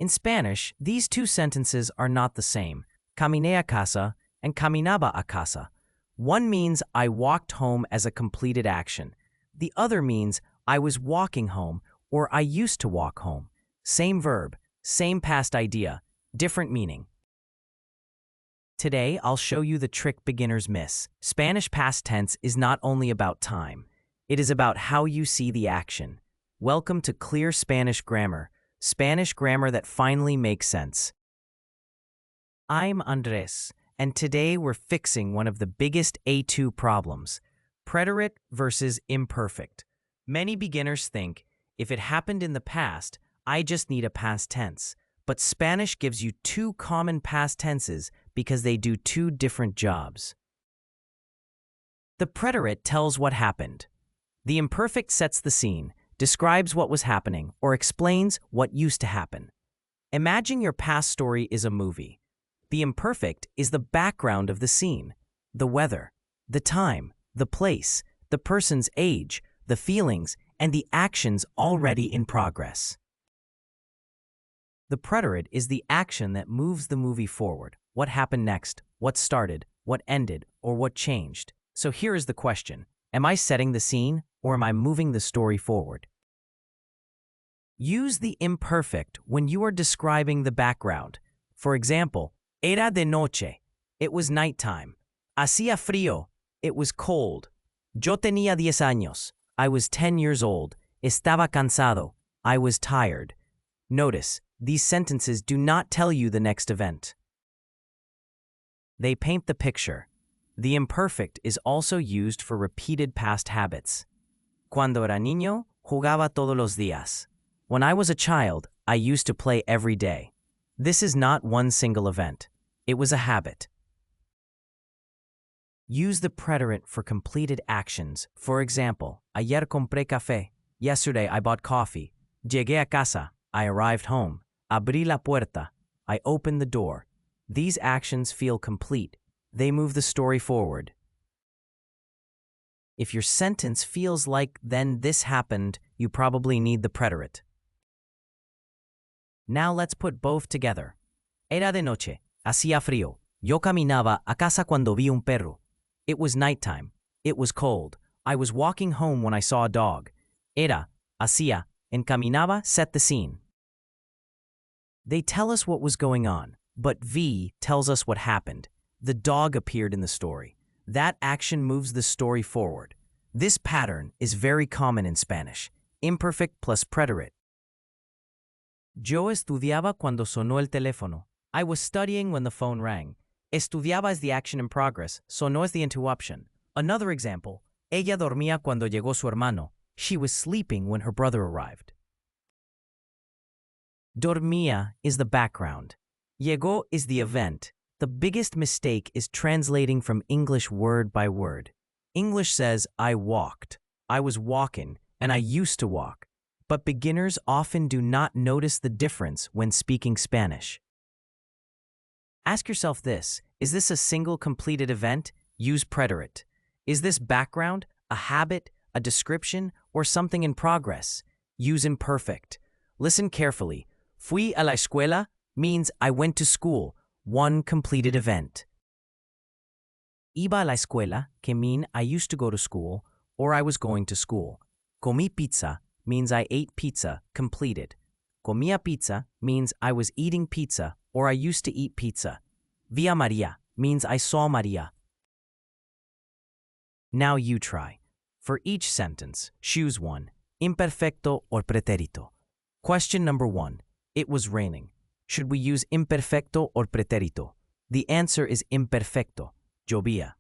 In Spanish, these two sentences are not the same. Caminé a casa and caminaba a casa. One means I walked home as a completed action. The other means I was walking home or I used to walk home. Same verb, same past idea, different meaning. Today, I'll show you the trick beginners miss. Spanish past tense is not only about time. It is about how you see the action. Welcome to Clear Spanish Grammar that finally makes sense. I'm Andres, and today we're fixing one of the biggest A2 problems, preterite versus imperfect. Many beginners think, if it happened in the past, I just need a past tense. But Spanish gives you two common past tenses because they do two different jobs. The preterite tells what happened. The imperfect sets the scene, describes what was happening, or explains what used to happen. Imagine your past story is a movie. The imperfect is the background of the scene, the weather, the time, the place, the person's age, the feelings, and the actions already in progress. The preterite is the action that moves the movie forward. What happened next, what started, what ended, or what changed. So here is the question. Am I setting the scene, or am I moving the story forward? Use the imperfect when you are describing the background. For example, era de noche. It was nighttime. Hacía frío. It was cold. Yo tenía 10 años. I was 10 years old. Estaba cansado. I was tired. Notice, these sentences do not tell you the next event. They paint the picture. The imperfect is also used for repeated past habits. Cuando era niño, jugaba todos los días. When I was a child, I used to play every day. This is not one single event. It was a habit. Use the preterite for completed actions. For example, ayer compré café. Yesterday I bought coffee. Llegué a casa. I arrived home. Abrí la puerta. I opened the door. These actions feel complete. They move the story forward. If your sentence feels like "then this happened," you probably need the preterite. Now let's put both together. Era de noche. Hacía frío. Yo caminaba a casa cuando vi un perro. It was nighttime. It was cold. I was walking home when I saw a dog. Era, hacía, and caminaba set the scene. They tell us what was going on, but V tells us what happened. The dog appeared in the story. That action moves the story forward. This pattern is very common in Spanish. Imperfect plus preterite. Yo estudiaba cuando sonó el teléfono. I was studying when the phone rang. Estudiaba is the action in progress. Sonó is the interruption. Another example. Ella dormía cuando llegó su hermano. She was sleeping when her brother arrived. Dormía is the background. Llegó is the event. The biggest mistake is translating from English word by word. English says, I walked, I was walking, and I used to walk. But beginners often do not notice the difference when speaking Spanish. Ask yourself this, is this a single completed event? Use preterite. Is this background, a habit, a description, or something in progress? Use imperfect. Listen carefully. Fui a la escuela means I went to school, one completed event. Iba a la escuela can mean I used to go to school or I was going to school. Comí pizza means I ate pizza, completed. Comía pizza means I was eating pizza or I used to eat pizza. Vi a María means I saw María. Now you try. For each sentence, choose one, imperfecto or pretérito. Question number 1. It was raining. Should we use imperfecto or pretérito? The answer is imperfecto. Llovía.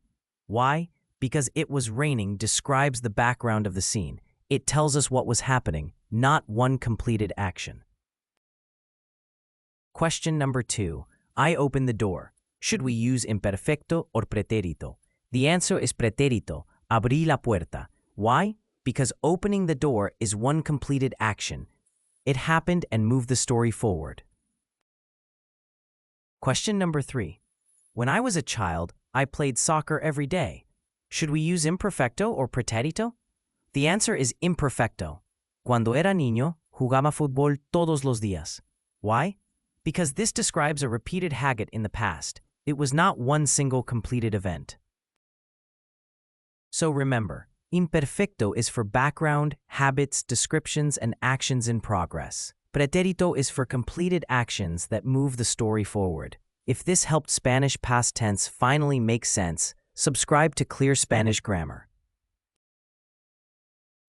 Why? Because it was raining describes the background of the scene. It tells us what was happening, not one completed action. Question number 2. I opened the door. Should we use imperfecto or pretérito? The answer is pretérito. Abrí la puerta. Why? Because opening the door is one completed action. It happened and moved the story forward. Question number 3. When I was a child, I played soccer every day. Should we use imperfecto or pretérito? The answer is imperfecto. Cuando era niño, jugaba fútbol todos los días. Why? because this describes a repeated habit in the past. It was not one single completed event. So remember, imperfecto is for background, habits, descriptions, and actions in progress. Pretérito is for completed actions that move the story forward. If this helped Spanish past tense finally make sense, subscribe to Clear Spanish Grammar.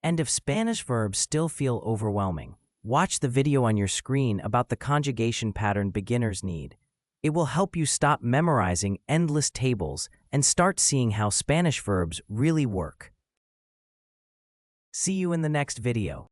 And if Spanish verbs still feel overwhelming, watch the video on your screen about the conjugation pattern beginners need. It will help you stop memorizing endless tables and start seeing how Spanish verbs really work. See you in the next video.